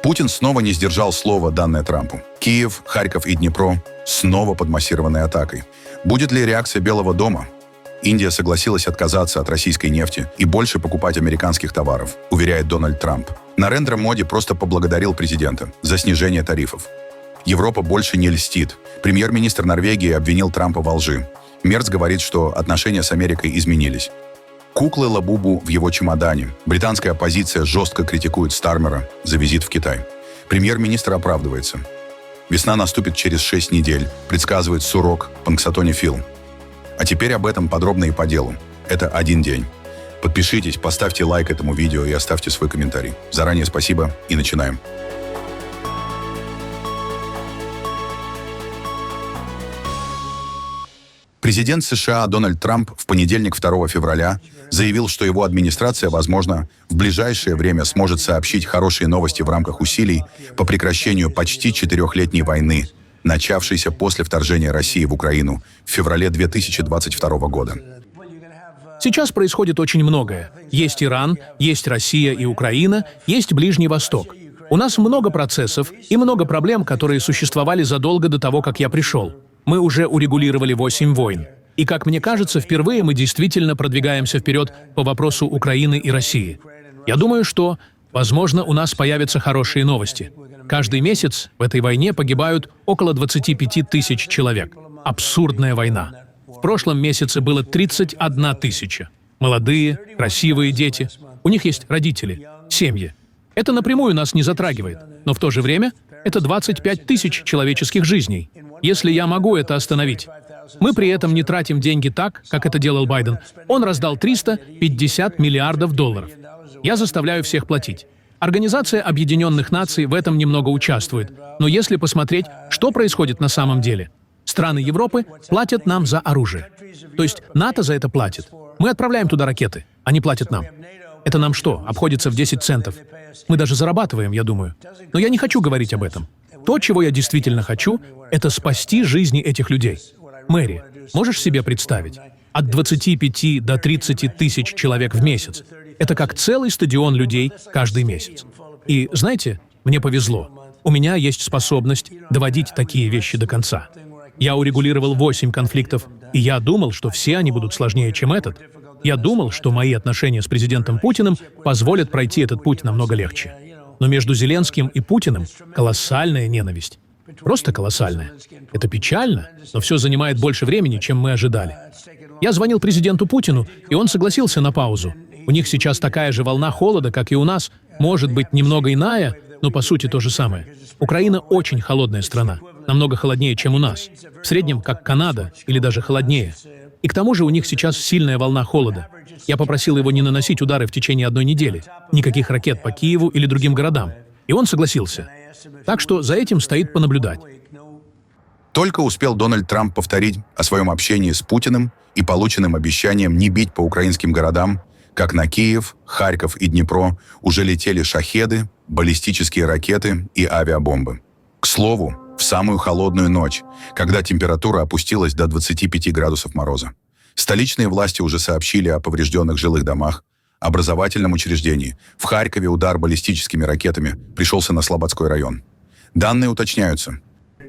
Путин снова не сдержал слова, данное Трампу. Киев, Харьков и Днепро снова под массированной атакой. Будет ли реакция Белого дома? Индия согласилась отказаться от российской нефти и больше покупать американских товаров, уверяет Дональд Трамп. Нарендра Моди просто поблагодарил президента за снижение тарифов. Европа больше не льстит. Премьер-министр Норвегии обвинил Трампа во лжи. Мерц говорит, что отношения с Америкой изменились. Куклы Лабубу в его чемодане. Британская оппозиция жестко критикует Стармера за визит в Китай. Премьер-министр оправдывается. Весна наступит через 6 недель, предсказывает Сурок Пангсатони Фил. А теперь об этом подробно и по делу. Это один день. Подпишитесь, поставьте лайк этому видео и оставьте свой комментарий. Заранее спасибо и начинаем. Президент США Дональд Трамп в понедельник, 2 февраля, заявил, что его администрация, возможно, в ближайшее время сможет сообщить хорошие новости в рамках усилий по прекращению почти 4-летней войны, начавшейся после вторжения России в Украину в феврале 2022 года. Сейчас происходит очень многое. Есть Иран, есть Россия и Украина, есть Ближний Восток. У нас много процессов и много проблем, которые существовали задолго до того, как я пришел. Мы уже урегулировали 8 войн. И, как мне кажется, впервые мы действительно продвигаемся вперед по вопросу Украины и России. Я думаю, что, возможно, у нас появятся хорошие новости. Каждый месяц в этой войне погибают около 25 тысяч человек. Абсурдная война. В прошлом месяце было 31 тысяча. Молодые, красивые дети. У них есть родители, семьи. Это напрямую нас не затрагивает, но в то же время это 25 тысяч человеческих жизней. Если я могу это остановить. Мы при этом не тратим деньги так, как это делал Байден. Он раздал 350 миллиардов долларов. Я заставляю всех платить. Организация Объединенных Наций в этом немного участвует. Но если посмотреть, что происходит на самом деле, страны Европы платят нам за оружие. То есть НАТО за это платит. Мы отправляем туда ракеты, они платят нам. Это нам что, обходится в 10 центов? Мы даже зарабатываем, я думаю. Но я не хочу говорить об этом. То, чего я действительно хочу, это спасти жизни этих людей. Мэри, можешь себе представить? От 25 до 30 тысяч человек в месяц. Это как целый стадион людей каждый месяц. И, знаете, мне повезло. У меня есть способность доводить такие вещи до конца. Я урегулировал 8 конфликтов, и я думал, что все они будут сложнее, чем этот. Я думал, что мои отношения с президентом Путиным позволят пройти этот путь намного легче. Но между Зеленским и Путиным колоссальная ненависть. Просто колоссальная. Это печально, но все занимает больше времени, чем мы ожидали. Я звонил президенту Путину, и он согласился на паузу. У них сейчас такая же волна холода, как и у нас. Может быть, немного иная, но по сути то же самое. Украина очень холодная страна, намного холоднее, чем у нас. В среднем, как Канада, или даже холоднее. И к тому же у них сейчас сильная волна холода. Я попросил его не наносить удары в течение 1 недели. Никаких ракет по Киеву или другим городам. И он согласился. Так что за этим стоит понаблюдать. Только успел Дональд Трамп повторить о своем общении с Путиным и полученным обещанием не бить по украинским городам, как на Киев, Харьков и Днепро уже летели шахеды, баллистические ракеты и авиабомбы. К слову, в самую холодную ночь, когда температура опустилась до 25 градусов мороза. Столичные власти уже сообщили о поврежденных жилых домах, образовательном учреждении. В Харькове удар баллистическими ракетами пришелся на Слободской район. Данные уточняются.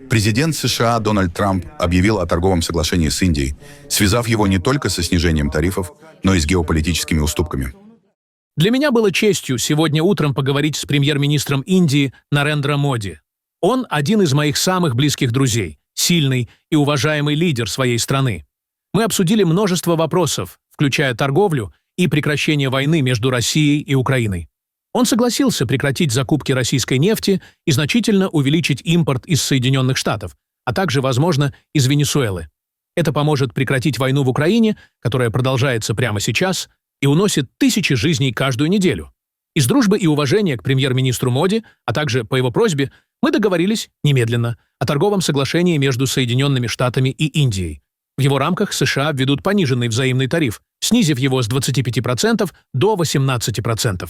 Президент США Дональд Трамп объявил о торговом соглашении с Индией, связав его не только со снижением тарифов, но и с геополитическими уступками. Для меня было честью сегодня утром поговорить с премьер-министром Индии Нарендра Моди. Он один из моих самых близких друзей, сильный и уважаемый лидер своей страны. Мы обсудили множество вопросов, включая торговлю и прекращение войны между Россией и Украиной. Он согласился прекратить закупки российской нефти и значительно увеличить импорт из Соединенных Штатов, а также, возможно, из Венесуэлы. Это поможет прекратить войну в Украине, которая продолжается прямо сейчас и уносит тысячи жизней каждую неделю. Из дружбы и уважения к премьер-министру Моди, а также по его просьбе, мы договорились немедленно о торговом соглашении между Соединенными Штатами и Индией. В его рамках США введут пониженный взаимный тариф, снизив его с 25% до 18%.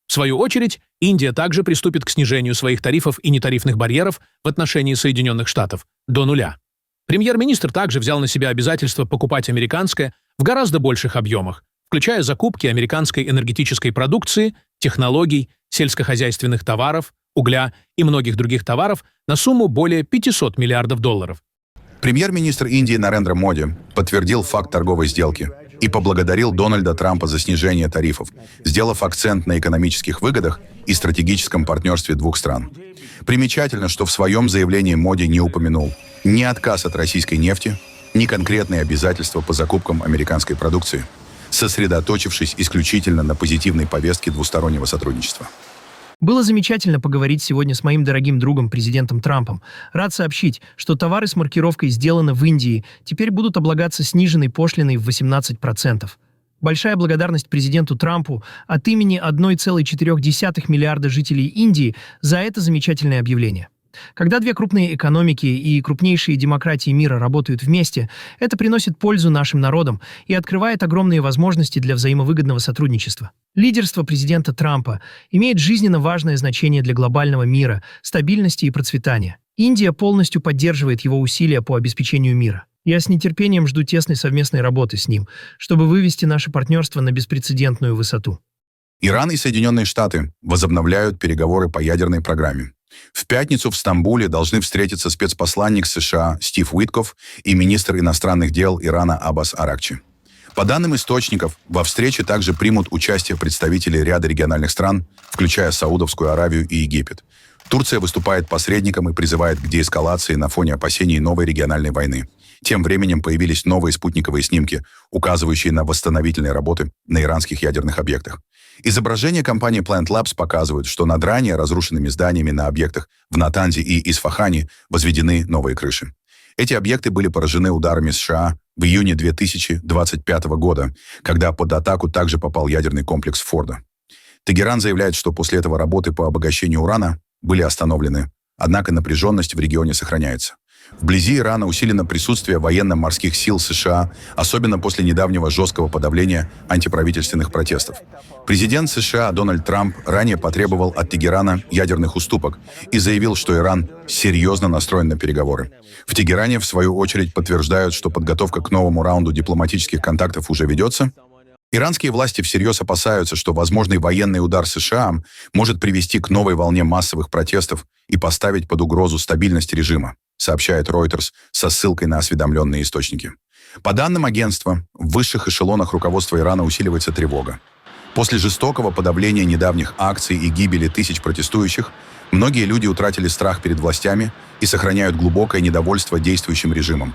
В свою очередь, Индия также приступит к снижению своих тарифов и нетарифных барьеров в отношении Соединенных Штатов до 0. Премьер-министр также взял на себя обязательство покупать американское в гораздо больших объемах, включая закупки американской энергетической продукции, технологий, сельскохозяйственных товаров, угля и многих других товаров на сумму более 500 миллиардов долларов. Премьер-министр Индии Нарендра Моди подтвердил факт торговой сделки и поблагодарил Дональда Трампа за снижение тарифов, сделав акцент на экономических выгодах и стратегическом партнерстве двух стран. Примечательно, что в своем заявлении Моди не упомянул ни отказ от российской нефти, ни конкретные обязательства по закупкам американской продукции, сосредоточившись исключительно на позитивной повестке двустороннего сотрудничества. Было замечательно поговорить сегодня с моим дорогим другом, президентом Трампом. Рад сообщить, что товары с маркировкой «Сделано в Индии» теперь будут облагаться сниженной пошлиной в 18%. Большая благодарность президенту Трампу от имени 1,4 миллиарда жителей Индии за это замечательное объявление. Когда две крупные экономики и крупнейшие демократии мира работают вместе, это приносит пользу нашим народам и открывает огромные возможности для взаимовыгодного сотрудничества. Лидерство президента Трампа имеет жизненно важное значение для глобального мира, стабильности и процветания. Индия полностью поддерживает его усилия по обеспечению мира. Я с нетерпением жду тесной совместной работы с ним, чтобы вывести наше партнерство на беспрецедентную высоту. Иран и Соединенные Штаты возобновляют переговоры по ядерной программе. В пятницу в Стамбуле должны встретиться спецпосланник США Стив Уиткоф и министр иностранных дел Ирана Аббас Аракчи. По данным источников, во встрече также примут участие представители ряда региональных стран, включая Саудовскую Аравию и Египет. Турция выступает посредником и призывает к деэскалации на фоне опасений новой региональной войны. Тем временем появились новые спутниковые снимки, указывающие на восстановительные работы на иранских ядерных объектах. Изображения компании Planet Labs показывают, что над ранее разрушенными зданиями на объектах в Натанзе и Исфахане возведены новые крыши. Эти объекты были поражены ударами США в июне 2025 года, когда под атаку также попал ядерный комплекс Фордо. Тегеран заявляет, что после этого работы по обогащению урана были остановлены, однако напряженность в регионе сохраняется. Вблизи Ирана усилено присутствие военно-морских сил США, особенно после недавнего жесткого подавления антиправительственных протестов. Президент США Дональд Трамп ранее потребовал от Тегерана ядерных уступок и заявил, что Иран серьезно настроен на переговоры. В Тегеране, в свою очередь, подтверждают, что подготовка к новому раунду дипломатических контактов уже ведется. Иранские власти всерьез опасаются, что возможный военный удар США может привести к новой волне массовых протестов и поставить под угрозу стабильность режима, сообщает Reuters со ссылкой на осведомленные источники. По данным агентства, в высших эшелонах руководства Ирана усиливается тревога. После жестокого подавления недавних акций и гибели тысяч протестующих, многие люди утратили страх перед властями и сохраняют глубокое недовольство действующим режимом.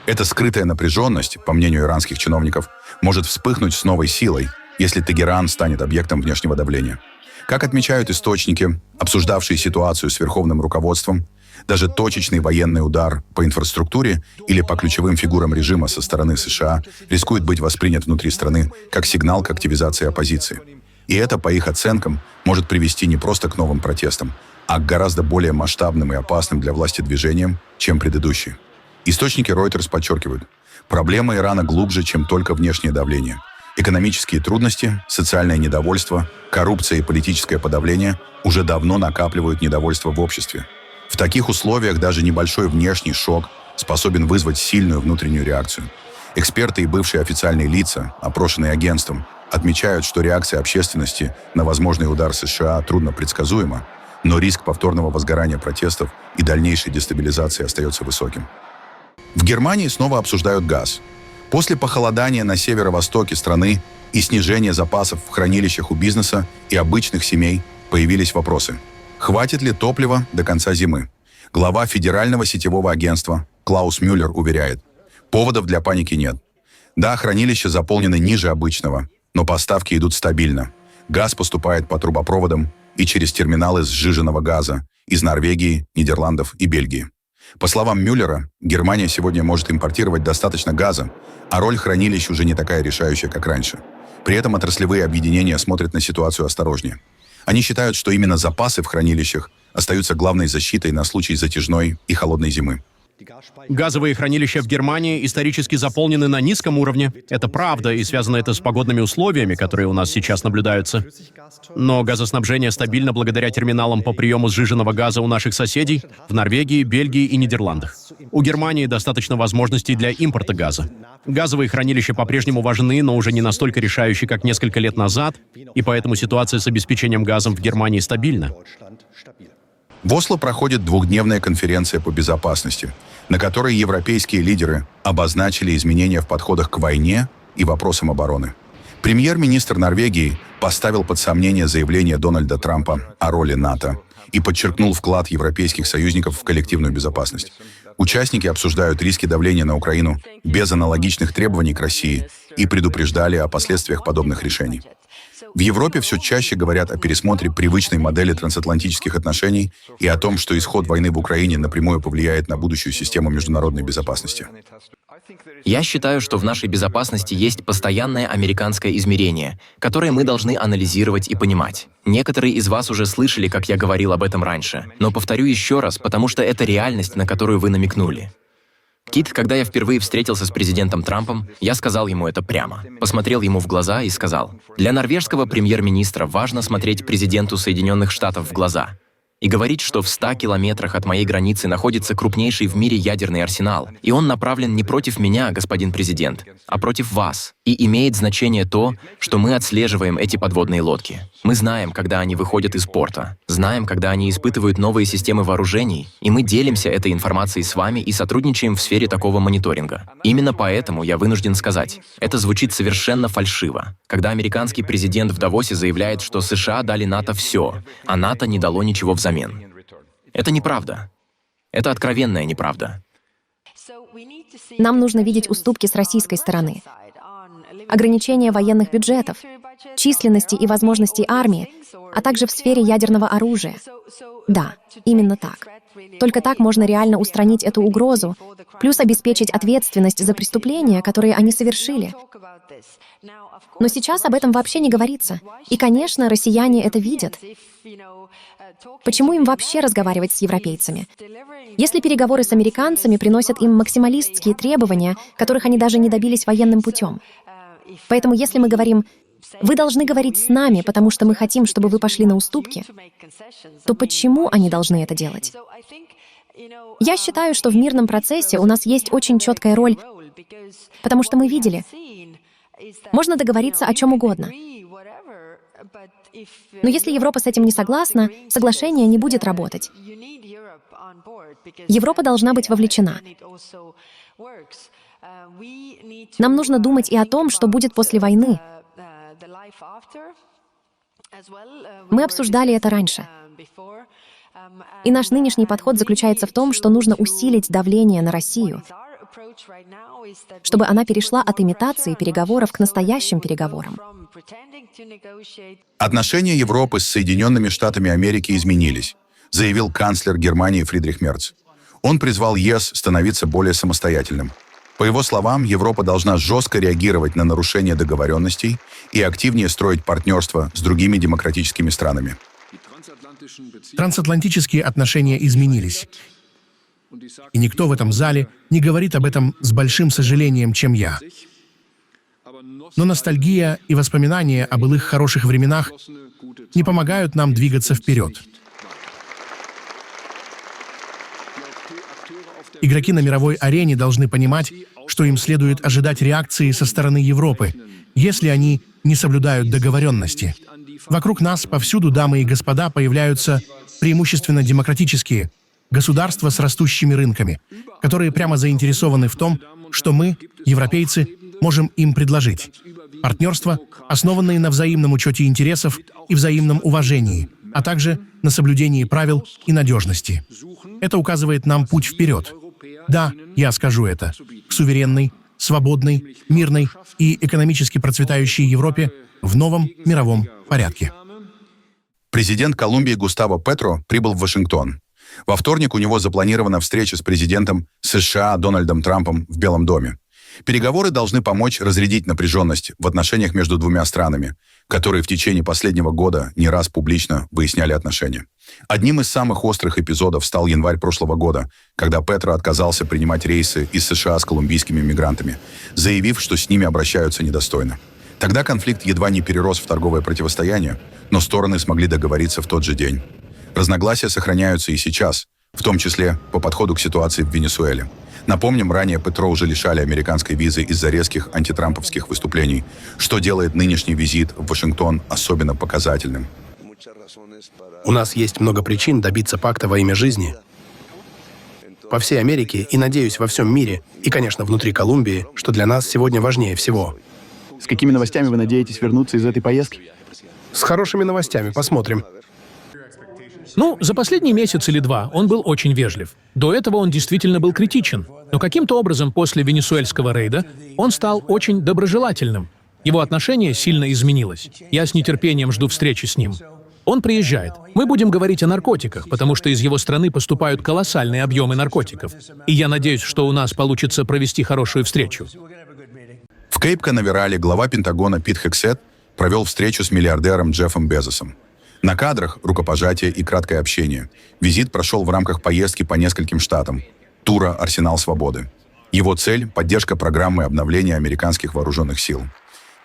Эта скрытая напряженность, по мнению иранских чиновников, может вспыхнуть с новой силой, если Тегеран станет объектом внешнего давления. Как отмечают источники, обсуждавшие ситуацию с верховным руководством, даже точечный военный удар по инфраструктуре или по ключевым фигурам режима со стороны США рискует быть воспринят внутри страны как сигнал к активизации оппозиции. И это, по их оценкам, может привести не просто к новым протестам, а к гораздо более масштабным и опасным для власти движениям, чем предыдущие. Источники Reuters подчеркивают, проблема Ирана глубже, чем только внешнее давление. Экономические трудности, социальное недовольство, коррупция и политическое подавление уже давно накапливают недовольство в обществе. В таких условиях даже небольшой внешний шок способен вызвать сильную внутреннюю реакцию. Эксперты и бывшие официальные лица, опрошенные агентством, отмечают, что реакция общественности на возможный удар США трудно предсказуема, но риск повторного возгорания протестов и дальнейшей дестабилизации остается высоким. В Германии снова обсуждают газ. После похолодания на северо-востоке страны и снижения запасов в хранилищах у бизнеса и обычных семей появились вопросы. Хватит ли топлива до конца зимы? Глава Федерального сетевого агентства Клаус Мюллер уверяет, поводов для паники нет. Да, хранилища заполнены ниже обычного, но поставки идут стабильно. Газ поступает по трубопроводам и через терминалы сжиженного газа из Норвегии, Нидерландов и Бельгии. По словам Мюллера, Германия сегодня может импортировать достаточно газа, а роль хранилищ уже не такая решающая, как раньше. При этом отраслевые объединения смотрят на ситуацию осторожнее. Они считают, что именно запасы в хранилищах остаются главной защитой на случай затяжной и холодной зимы. Газовые хранилища в Германии исторически заполнены на низком уровне. Это правда, и связано это с погодными условиями, которые у нас сейчас наблюдаются. Но газоснабжение стабильно благодаря терминалам по приему сжиженного газа у наших соседей в Норвегии, Бельгии и Нидерландах. У Германии достаточно возможностей для импорта газа. Газовые хранилища по-прежнему важны, но уже не настолько решающие, как несколько лет назад, и поэтому ситуация с обеспечением газом в Германии стабильна. В Осло проходит двухдневная конференция по безопасности, на которой европейские лидеры обозначили изменения в подходах к войне и вопросам обороны. Премьер-министр Норвегии поставил под сомнение заявление Дональда Трампа о роли НАТО и подчеркнул вклад европейских союзников в коллективную безопасность. Участники обсуждают риски давления на Украину без аналогичных требований к России и предупреждали о последствиях подобных решений. В Европе все чаще говорят о пересмотре привычной модели трансатлантических отношений и о том, что исход войны в Украине напрямую повлияет на будущую систему международной безопасности. Я считаю, что в нашей безопасности есть постоянное американское измерение, которое мы должны анализировать и понимать. Некоторые из вас уже слышали, как я говорил об этом раньше, но повторю еще раз, потому что это реальность, на которую вы намекнули. Кит, когда я впервые встретился с президентом Трампом, я сказал ему это прямо. Посмотрел ему в глаза и сказал: «Для норвежского премьер-министра важно смотреть президенту Соединенных Штатов в глаза и говорить, что в 100 километрах от моей границы находится крупнейший в мире ядерный арсенал, и он направлен не против меня, господин президент, а против вас. И имеет значение то, что мы отслеживаем эти подводные лодки. Мы знаем, когда они выходят из порта, знаем, когда они испытывают новые системы вооружений, и мы делимся этой информацией с вами и сотрудничаем в сфере такого мониторинга. Именно поэтому я вынужден сказать, это звучит совершенно фальшиво, когда американский президент в Давосе заявляет, что США дали НАТО все, а НАТО не дало ничего взамен. Это неправда. Это откровенная неправда. Нам нужно видеть уступки с российской стороны. Ограничение военных бюджетов, численности и возможностей армии, а также в сфере ядерного оружия. Да, именно так. Только так можно реально устранить эту угрозу, плюс обеспечить ответственность за преступления, которые они совершили. Но сейчас об этом вообще не говорится. И, конечно, россияне это видят. Почему им вообще разговаривать с европейцами? Если переговоры с американцами приносят им максималистские требования, которых они даже не добились военным путем. Поэтому если мы говорим: «Вы должны говорить с нами, потому что мы хотим, чтобы вы пошли на уступки», то почему они должны это делать? Я считаю, что в мирном процессе у нас есть очень четкая роль, потому что мы видели, можно договориться о чем угодно. Но если Европа с этим не согласна, соглашение не будет работать. Европа должна быть вовлечена. Нам нужно думать и о том, что будет после войны. Мы обсуждали это раньше. И наш нынешний подход заключается в том, что нужно усилить давление на Россию, чтобы она перешла от имитации переговоров к настоящим переговорам. Отношения Европы с Соединенными Штатами Америки изменились, заявил канцлер Германии Фридрих Мерц. Он призвал ЕС становиться более самостоятельным. По его словам, Европа должна жестко реагировать на нарушения договоренностей и активнее строить партнерство с другими демократическими странами. Трансатлантические отношения изменились. И никто в этом зале не говорит об этом с большим сожалением, чем я. Но ностальгия и воспоминания о былых хороших временах не помогают нам двигаться вперед. Игроки на мировой арене должны понимать, что им следует ожидать реакции со стороны Европы, если они не соблюдают договоренности. Вокруг нас повсюду, дамы и господа, появляются преимущественно демократические государства с растущими рынками, которые прямо заинтересованы в том, что мы, европейцы, можем им предложить. Партнерства, основанные на взаимном учете интересов и взаимном уважении, а также на соблюдении правил и надежности. Это указывает нам путь вперед. Да, я скажу это. К суверенной, свободной, мирной и экономически процветающей Европе в новом мировом порядке. Президент Колумбии Густаво Петро прибыл в Вашингтон. Во вторник у него запланирована встреча с президентом США Дональдом Трампом в Белом доме. Переговоры должны помочь разрядить напряженность в отношениях между двумя странами, которые в течение последнего года не раз публично выясняли отношения. Одним из самых острых эпизодов стал январь прошлого года, когда Петро отказался принимать рейсы из США с колумбийскими мигрантами, заявив, что с ними обращаются недостойно. Тогда конфликт едва не перерос в торговое противостояние, но стороны смогли договориться в тот же день. Разногласия сохраняются и сейчас, в том числе по подходу к ситуации в Венесуэле. Напомним, ранее Петро уже лишали американской визы из-за резких антитрамповских выступлений, что делает нынешний визит в Вашингтон особенно показательным. У нас есть много причин добиться пакта во имя жизни. По всей Америке и, надеюсь, во всем мире, и, конечно, внутри Колумбии, что для нас сегодня важнее всего. С какими новостями вы надеетесь вернуться из этой поездки? С хорошими новостями, посмотрим. Ну, за последний месяц или два он был очень вежлив. До этого он действительно был критичен. Но каким-то образом после венесуэльского рейда он стал очень доброжелательным. Его отношение сильно изменилось. Я с нетерпением жду встречи с ним. Он приезжает. Мы будем говорить о наркотиках, потому что из его страны поступают колоссальные объемы наркотиков. И я надеюсь, что у нас получится провести хорошую встречу. В Кейп-Канаверале глава Пентагона Пит Хексет провел встречу с миллиардером Джеффом Безосом. На кадрах рукопожатие и краткое общение. Визит прошел в рамках поездки по нескольким штатам. Тура «Арсенал свободы». Его цель – поддержка программы обновления американских вооруженных сил.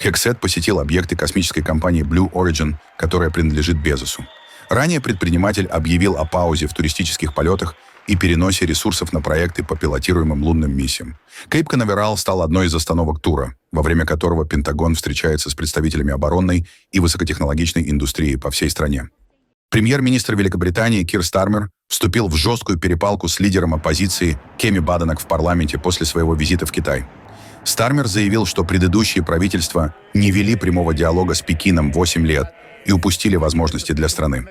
Хексет посетил объекты космической компании Blue Origin, которая принадлежит Безосу. Ранее предприниматель объявил о паузе в туристических полетах и переносе ресурсов на проекты по пилотируемым лунным миссиям. Кейп-Канаверал стал одной из остановок тура, во время которого Пентагон встречается с представителями оборонной и высокотехнологичной индустрии по всей стране. Премьер-министр Великобритании Кир Стармер вступил в жесткую перепалку с лидером оппозиции Кеми Баденок в парламенте после своего визита в Китай. Стармер заявил, что предыдущие правительства не вели прямого диалога с Пекином 8 лет и упустили возможности для страны.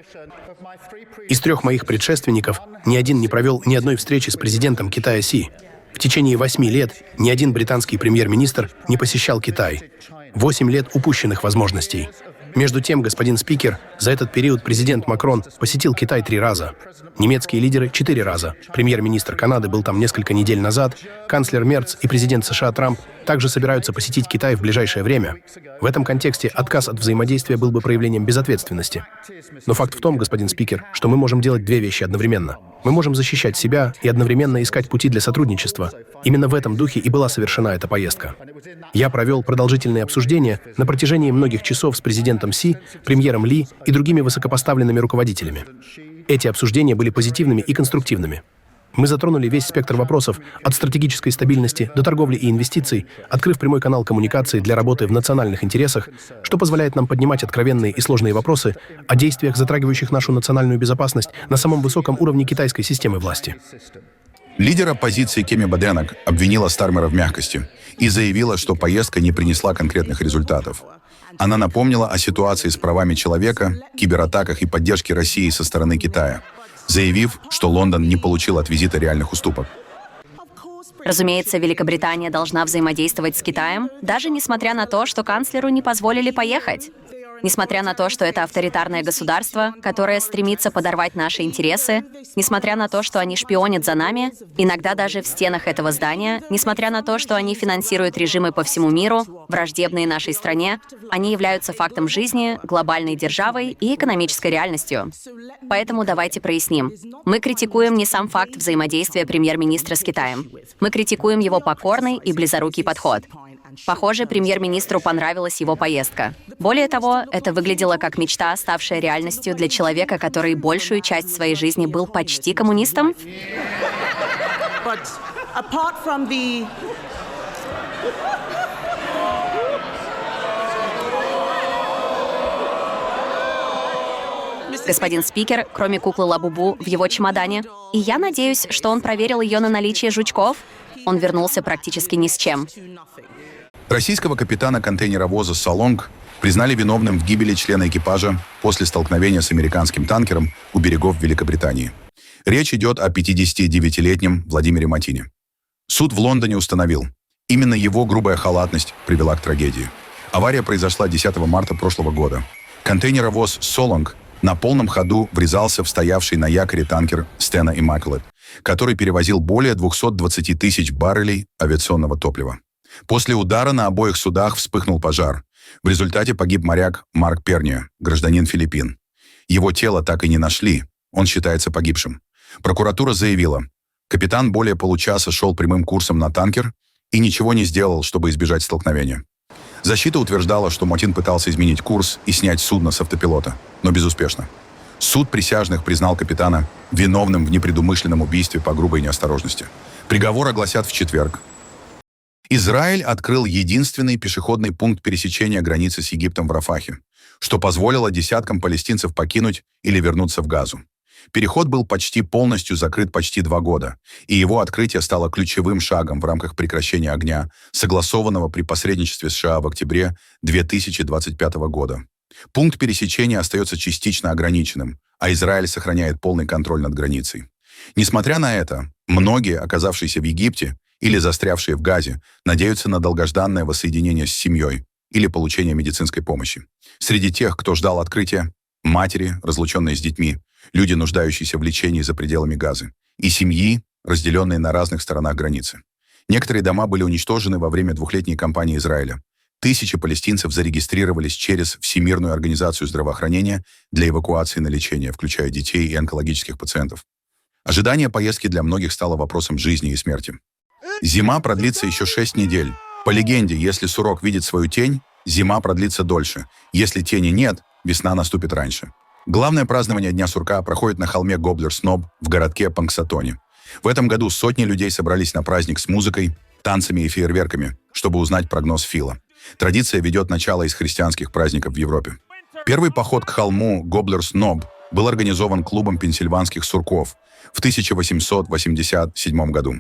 Из 3 моих предшественников ни один не провел ни одной встречи с президентом Китая Си. В течение 8 лет ни один британский премьер-министр не посещал Китай. 8 лет упущенных возможностей. Между тем, господин спикер, за этот период президент Макрон посетил Китай 3 раза. Немецкие лидеры 4 раза. Премьер-министр Канады был там несколько недель назад. Канцлер Мерц и президент США Трамп также собираются посетить Китай в ближайшее время. В этом контексте отказ от взаимодействия был бы проявлением безответственности. Но факт в том, господин спикер, что мы можем делать 2 вещи одновременно. Мы можем защищать себя и одновременно искать пути для сотрудничества. Именно в этом духе и была совершена эта поездка. Я провел продолжительные обсуждения на протяжении многих часов с президентом Си, премьером Ли и другими высокопоставленными руководителями. Эти обсуждения были позитивными и конструктивными. Мы затронули весь спектр вопросов от стратегической стабильности до торговли и инвестиций, открыв прямой канал коммуникации для работы в национальных интересах, что позволяет нам поднимать откровенные и сложные вопросы о действиях, затрагивающих нашу национальную безопасность на самом высоком уровне китайской системы власти. Лидер оппозиции Кеми Баденок обвинила Стармера в мягкости и заявила, что поездка не принесла конкретных результатов. Она напомнила о ситуации с правами человека, кибератаках и поддержке России со стороны Китая, заявив, что Лондон не получил от визита реальных уступок. Разумеется, Великобритания должна взаимодействовать с Китаем, даже несмотря на то, что канцлеру не позволили поехать. Несмотря на то, что это авторитарное государство, которое стремится подорвать наши интересы, несмотря на то, что они шпионят за нами, иногда даже в стенах этого здания, несмотря на то, что они финансируют режимы по всему миру, враждебные нашей стране, они являются фактом жизни, глобальной державой и экономической реальностью. Поэтому давайте проясним. Мы критикуем не сам факт взаимодействия премьер-министра с Китаем. Мы критикуем его покорный и близорукий подход. Похоже, премьер-министру понравилась его поездка. Более того, это выглядело как мечта, ставшая реальностью для человека, который большую часть своей жизни был почти коммунистом. Господин спикер, кроме куклы Лабубу в его чемодане. И я надеюсь, что он проверил ее на наличие жучков. Он вернулся практически ни с чем. Российского капитана контейнеровоза «Солонг» признали виновным в гибели члена экипажа после столкновения с американским танкером у берегов Великобритании. Речь идет о 59-летнем Владимире Матине. Суд в Лондоне установил, именно его грубая халатность привела к трагедии. Авария произошла 10 марта прошлого года. Контейнеровоз «Солонг» на полном ходу врезался в стоявший на якоре танкер «Стена Immaculate», который перевозил более 220 тысяч баррелей авиационного топлива. После удара на обоих судах вспыхнул пожар. В результате погиб моряк Марк Пернио, гражданин Филиппин. Его тело так и не нашли, он считается погибшим. Прокуратура заявила, капитан более получаса шел прямым курсом на танкер и ничего не сделал, чтобы избежать столкновения. Защита утверждала, что Матин пытался изменить курс и снять судно с автопилота, но безуспешно. Суд присяжных признал капитана виновным в непредумышленном убийстве по грубой неосторожности. Приговор огласят в четверг. Израиль открыл единственный пешеходный пункт пересечения границы с Египтом в Рафахе. что позволило десяткам палестинцев покинуть или вернуться в Газу. Переход был почти полностью закрыт почти 2 года, и его открытие стало ключевым шагом в рамках прекращения огня, согласованного при посредничестве США в октябре 2025 года. Пункт пересечения остается частично ограниченным, а Израиль сохраняет полный контроль над границей. Несмотря на это, многие, оказавшиеся в Египте или застрявшие в Газе, надеются на долгожданное воссоединение с семьей или получение медицинской помощи. Среди тех, кто ждал открытия, матери, разлученные с детьми, люди, нуждающиеся в лечении за пределами Газы, и семьи, разделенные на разных сторонах границы. Некоторые дома были уничтожены во время 2-летней кампании Израиля. Тысячи палестинцев зарегистрировались через Всемирную организацию здравоохранения для эвакуации на лечение, включая детей и онкологических пациентов. Ожидание поездки для многих стало вопросом жизни и смерти. Зима продлится еще 6 недель. По легенде, если сурок видит свою тень, зима продлится дольше. Если тени нет, весна наступит раньше. Главное празднование Дня сурка проходит на холме Гоблер-Сноб в городке Панксатоне. В этом году сотни людей собрались на праздник с музыкой, танцами и фейерверками, чтобы узнать прогноз Фила. Традиция ведет начало из христианских праздников в Европе. Первый поход к холму Гоблер-Сноб был организован клубом пенсильванских сурков в 1887 году.